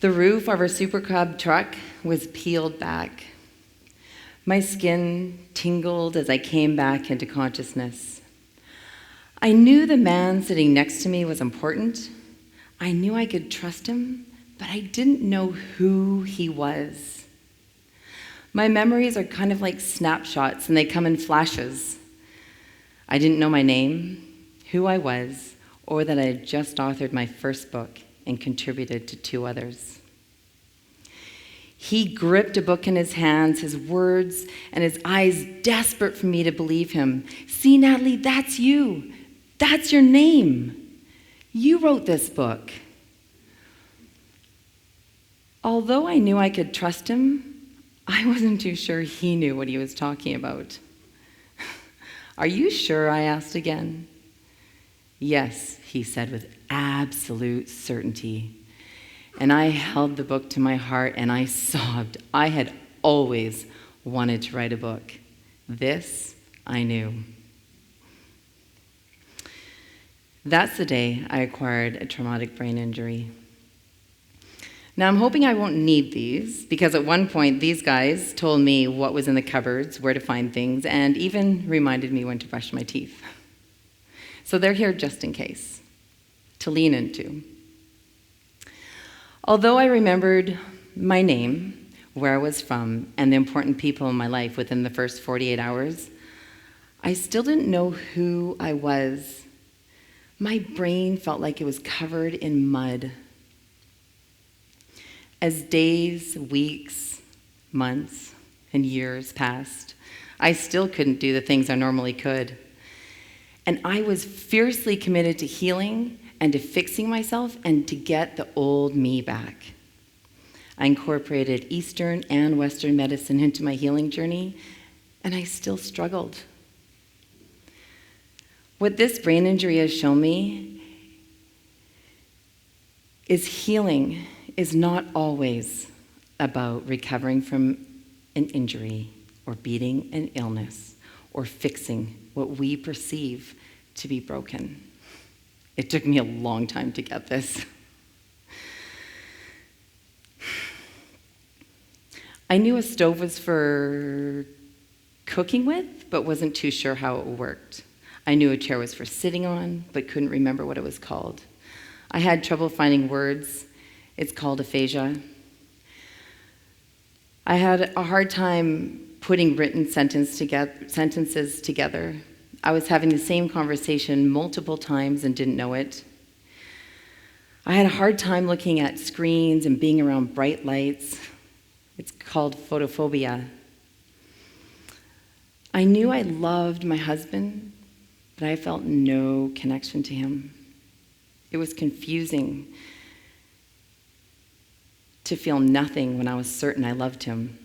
The roof of our Super Cub truck was peeled back. My skin tingled as I came back into consciousness. I knew the man sitting next to me was important. I knew I could trust him, but I didn't know who he was. My memories are kind of like snapshots, and they come in flashes. I didn't know my name, who I was, or that I had just authored my first book and contributed to 2 others. He gripped a book in his hands, his words and his eyes desperate for me to believe him. "See, Natalie, that's you. That's your name. You wrote this book." Although I knew I could trust him, I wasn't too sure he knew what he was talking about. "Are you sure?" I asked again. "Yes," he said with absolute certainty. And I held the book to my heart and I sobbed. I had always wanted to write a book. This I knew. That's the day I acquired a traumatic brain injury. Now, I'm hoping I won't need these, because at one point, these guys told me what was in the cupboards, where to find things, and even reminded me when to brush my teeth. So they're here just in case, to lean into. Although I remembered my name, where I was from, and the important people in my life within the first 48 hours, I still didn't know who I was. My brain felt like it was covered in mud. As days, weeks, months, and years passed, I still couldn't do the things I normally could. And I was fiercely committed to healing and to fixing myself and to get the old me back. I incorporated Eastern and Western medicine into my healing journey, and I still struggled. What this brain injury has shown me is healing is not always about recovering from an injury or beating an illness or fixing what we perceive to be broken. It took me a long time to get this. I knew a stove was for cooking with, but wasn't too sure how it worked. I knew a chair was for sitting on, but couldn't remember what it was called. I had trouble finding words. It's called aphasia. I had a hard time putting written sentences together. I was having the same conversation multiple times and didn't know it. I had a hard time looking at screens and being around bright lights. It's called photophobia. I knew I loved my husband, but I felt no connection to him. It was confusing to feel nothing when I was certain I loved him.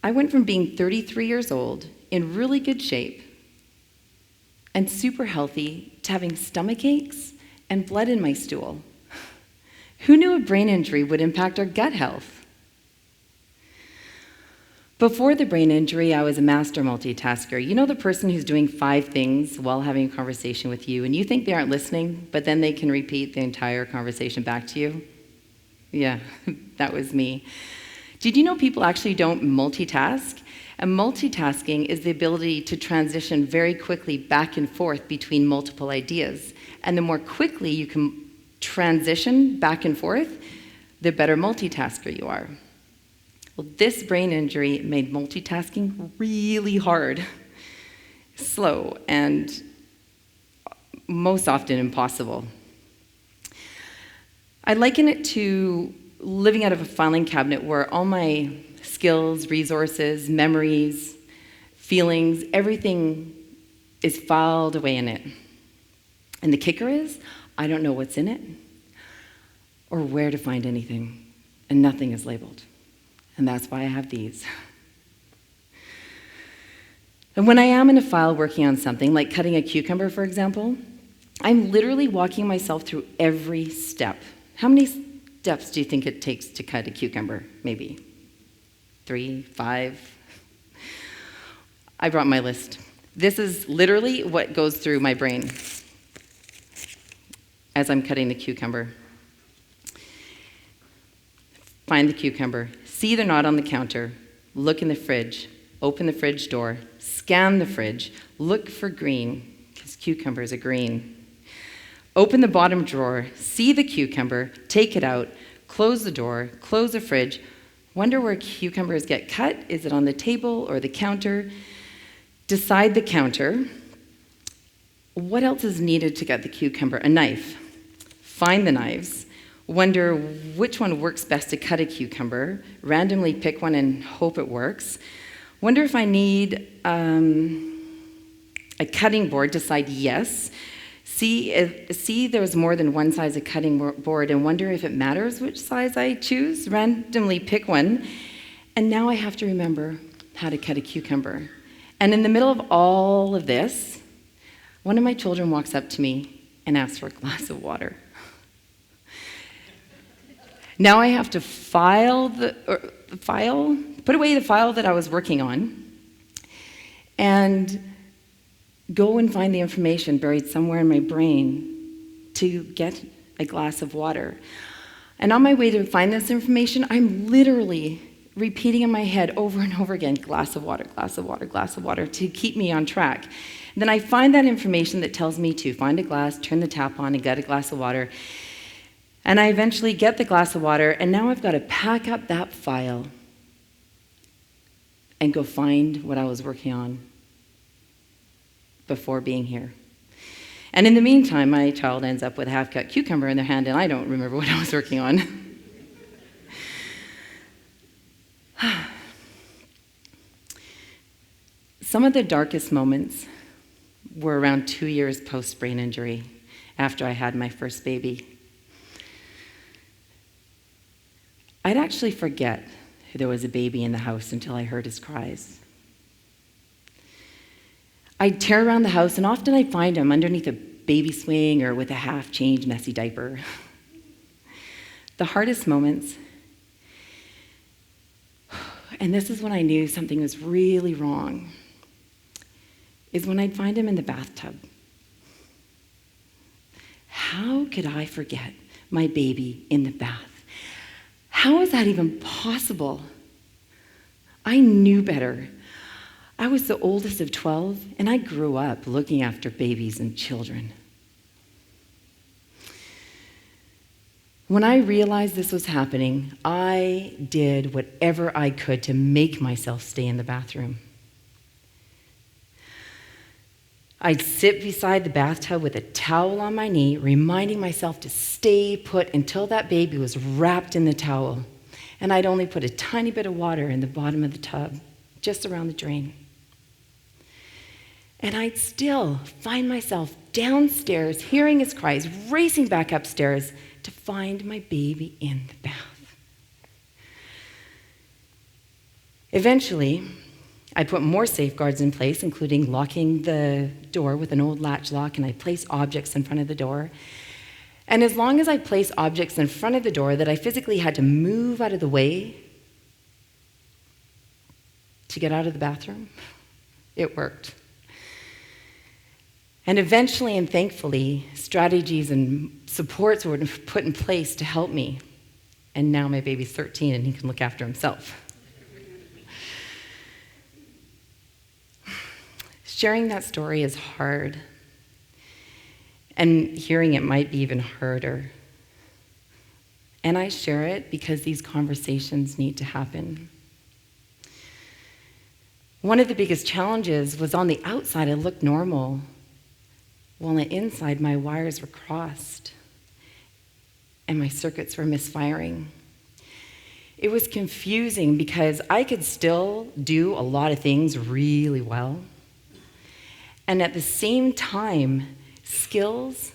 I went from being 33 years old, in really good shape, and super healthy, to having stomach aches and blood in my stool. Who knew a brain injury would impact our gut health? Before the brain injury, I was a master multitasker. You know the person who's doing 5 things while having a conversation with you, and you think they aren't listening, but then they can repeat the entire conversation back to you? Yeah, that was me. Did you know people actually don't multitask? And multitasking is the ability to transition very quickly back and forth between multiple ideas. And the more quickly you can transition back and forth, the better multitasker you are. Well, this brain injury made multitasking really hard, slow, and most often impossible. I liken it to living out of a filing cabinet where all my skills, resources, memories, feelings, everything is filed away in it. And the kicker is, I don't know what's in it or where to find anything, and nothing is labeled. And that's why I have these. And when I am in a file working on something, like cutting a cucumber, for example, I'm literally walking myself through every step. How many steps do you think it takes to cut a cucumber? Maybe 3, 5? I brought my list. This is literally what goes through my brain. as I'm cutting the cucumber. Find the cucumber. See they're not on the counter. Look in the fridge. Open the fridge door. Scan the fridge. Look for green, because cucumbers are green. Open the bottom drawer. See the cucumber. Take it out. Close the door. Close the fridge. Wonder where cucumbers get cut. Is it on the table or the counter? Decide the counter. What else is needed to cut the cucumber? A knife. Find the knives. Wonder which one works best to cut a cucumber. Randomly pick one and hope it works. Wonder if I need a cutting board. Decide yes. See there's more than one size of cutting board and wonder if it matters which size I choose. Randomly pick one. And now I have to remember how to cut a cucumber. And in the middle of all of this, one of my children walks up to me and asks for a glass of water. Now I have to put away the file that I was working on and go and find the information buried somewhere in my brain to get a glass of water. And on my way to find this information, I'm literally repeating in my head over and over again, glass of water, glass of water, glass of water, to keep me on track. And then I find that information that tells me to find a glass, turn the tap on, and get a glass of water. And I eventually get the glass of water, and now I've got to pack up that file and go find what I was working on before being here. And in the meantime, my child ends up with a half-cut cucumber in their hand, and I don't remember what I was working on. Some of the darkest moments were around 2 years post-brain injury, after I had my first baby. I'd actually forget there was a baby in the house until I heard his cries. I'd tear around the house, and often I'd find him underneath a baby swing or with a half-changed, messy diaper. The hardest moments, and this is when I knew something was really wrong, is when I'd find him in the bathtub. How could I forget my baby in the bath? How is that even possible? I knew better. I was the oldest of 12, and I grew up looking after babies and children. When I realized this was happening, I did whatever I could to make myself stay in the bathroom. I'd sit beside the bathtub with a towel on my knee, reminding myself to stay put until that baby was wrapped in the towel. And I'd only put a tiny bit of water in the bottom of the tub, just around the drain. And I'd still find myself downstairs, hearing his cries, racing back upstairs to find my baby in the bath. Eventually, I put more safeguards in place, including locking the door with an old latch lock, and I placed objects in front of the door. And as long as I placed objects in front of the door that I physically had to move out of the way to get out of the bathroom, it worked. And eventually and thankfully, strategies and supports were put in place to help me. And now my baby's 13 and he can look after himself. Sharing that story is hard, and hearing it might be even harder. And I share it because these conversations need to happen. One of the biggest challenges was on the outside, I looked normal, while on the inside, my wires were crossed, and my circuits were misfiring. It was confusing because I could still do a lot of things really well, and at the same time, skills,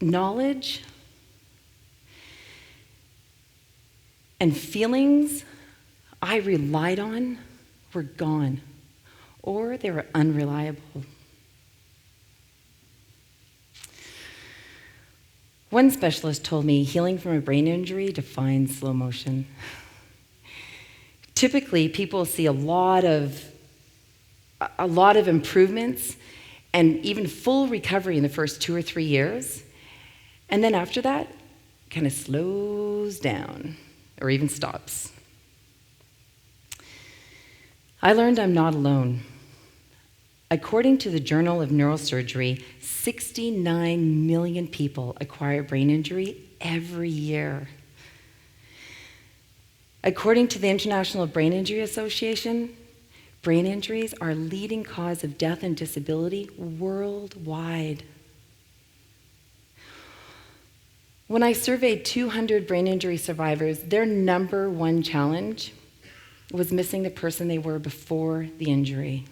knowledge, and feelings I relied on were gone, or they were unreliable. One specialist told me healing from a brain injury defines slow motion. Typically, people see a lot of improvements and even full recovery in the first 2 or 3 years. And then after that, kind of slows down or even stops. I learned I'm not alone. According to the Journal of Neurosurgery, 69 million people acquire brain injury every year. According to the International Brain Injury Association, brain injuries are a leading cause of death and disability worldwide. When I surveyed 200 brain injury survivors, their number one challenge was missing the person they were before the injury.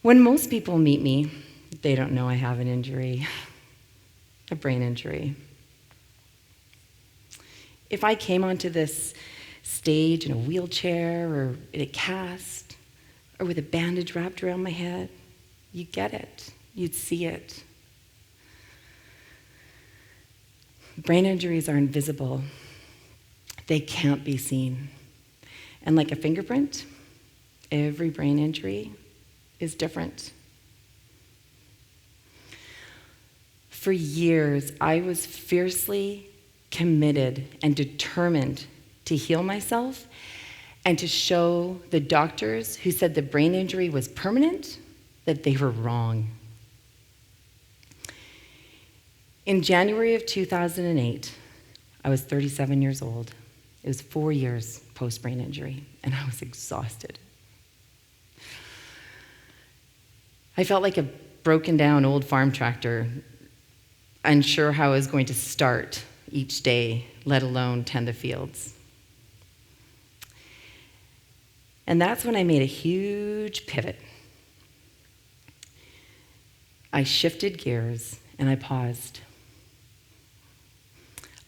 When most people meet me, they don't know I have an injury, a brain injury. If I came onto this stage in a wheelchair or in a cast or with a bandage wrapped around my head, you'd get it, you'd see it. Brain injuries are invisible. They can't be seen. And like a fingerprint, every brain injury is different. For years, I was fiercely committed and determined to heal myself and to show the doctors who said the brain injury was permanent that they were wrong. In January of 2008, I was 37 years old. It was 4 years post-brain injury, and I was exhausted. I felt like a broken down old farm tractor, unsure how I was going to start each day, let alone tend the fields. And that's when I made a huge pivot. I shifted gears and I paused.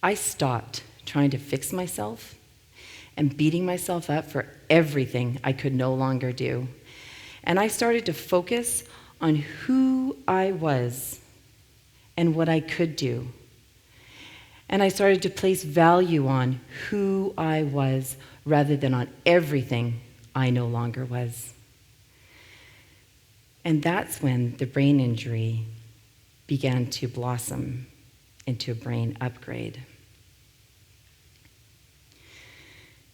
I stopped trying to fix myself and beating myself up for everything I could no longer do. And I started to focus on who I was and what I could do. And I started to place value on who I was rather than on everything I no longer was. And that's when the brain injury began to blossom into a brain upgrade.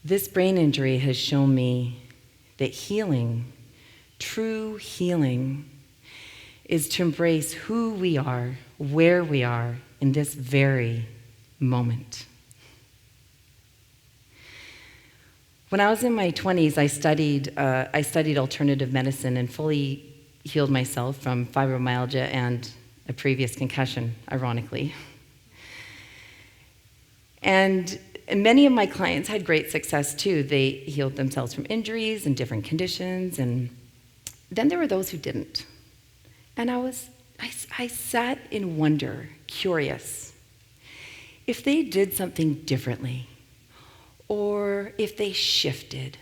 This brain injury has shown me that healing, true healing, is to embrace who we are, where we are in this very moment. When I was in my 20s, I studied alternative medicine and fully healed myself from fibromyalgia and a previous concussion, ironically. And many of my clients had great success too. They healed themselves from injuries and different conditions, and then there were those who didn't. And I sat in wonder, curious, if they did something differently, or if they shifted,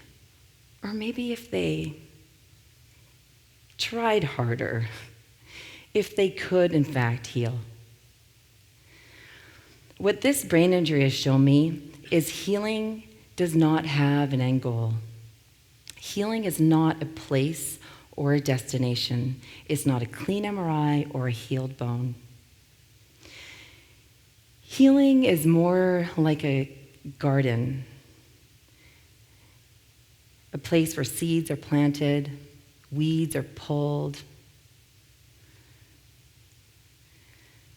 or maybe if they tried harder, if they could, in fact, heal. What this brain injury has shown me is healing does not have an end goal. Healing is not a place or a destination. It's not a clean MRI or a healed bone. Healing is more like a garden, a place where seeds are planted, weeds are pulled,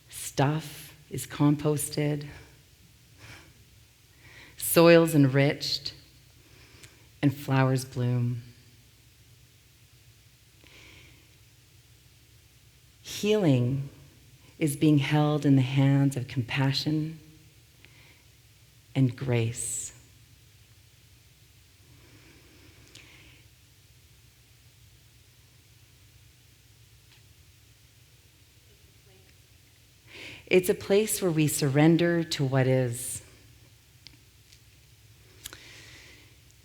stuff is composted, soil's enriched, and flowers bloom. Healing is being held in the hands of compassion and grace. It's a place where we surrender to what is.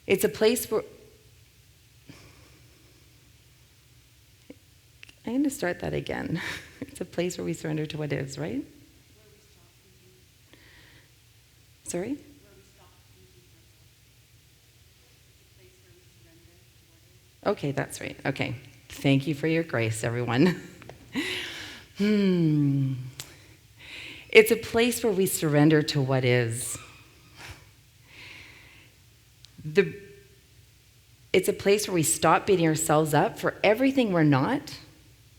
It's a place where... I'm going to start that again. It's a place where we surrender to what is, right? Sorry? Okay, that's right. Okay. Thank you for your grace, everyone. It's a place where we surrender to what is. It's a place where we stop beating ourselves up for everything we're not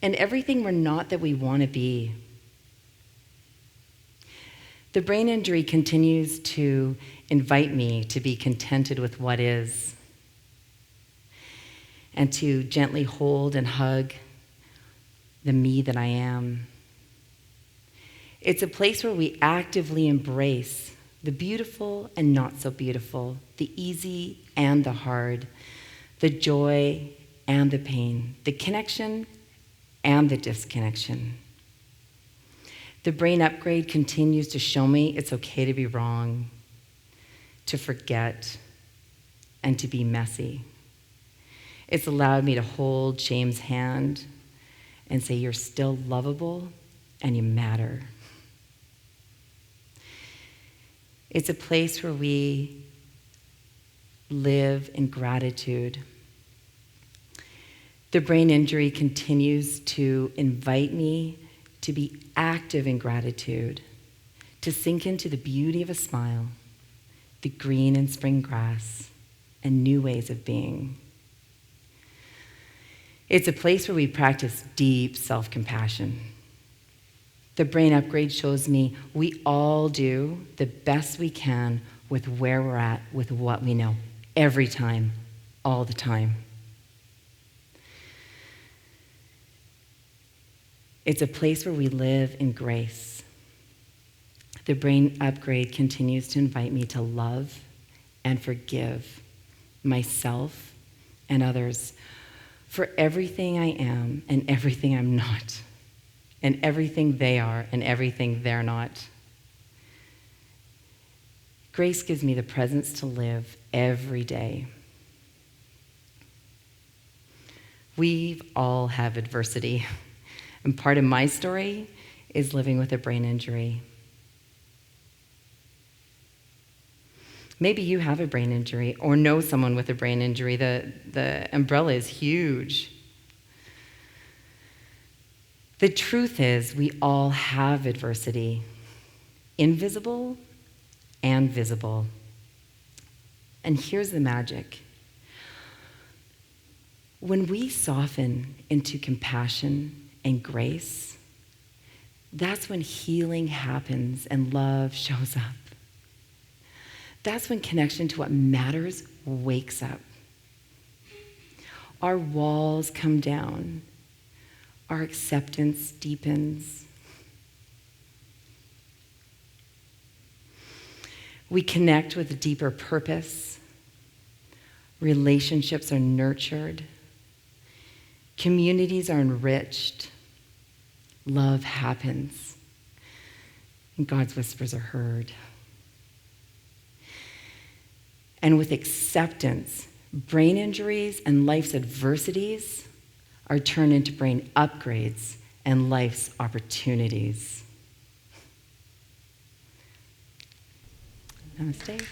and everything we're not that we want to be. The brain injury continues to invite me to be contented with what is and to gently hold and hug the me that I am. It's a place where we actively embrace the beautiful and not so beautiful, the easy and the hard, the joy and the pain, the connection and the disconnection. The brain upgrade continues to show me it's okay to be wrong, to forget, and to be messy. It's allowed me to hold James' hand and say, you're still lovable and you matter. It's a place where we live in gratitude. The brain injury continues to invite me to be active in gratitude, to sink into the beauty of a smile, the green and spring grass, and new ways of being. It's a place where we practice deep self-compassion. The brain upgrade shows me we all do the best we can with where we're at, with what we know, every time, all the time. It's a place where we live in grace. The brain upgrade continues to invite me to love and forgive myself and others for everything I am and everything I'm not, and everything they are and everything they're not. Grace gives me the presence to live every day. We all have adversity, and part of my story is living with a brain injury. Maybe you have a brain injury or know someone with a brain injury. The umbrella is huge. The truth is, we all have adversity, invisible and visible. And here's the magic. When we soften into compassion and grace, that's when healing happens and love shows up. That's when connection to what matters wakes up. Our walls come down. Our acceptance deepens. We connect with a deeper purpose. Relationships are nurtured. Communities are enriched. Love happens. And God's whispers are heard. And with acceptance, brain injuries and life's adversities are turned into brain upgrades and life's opportunities. Namaste.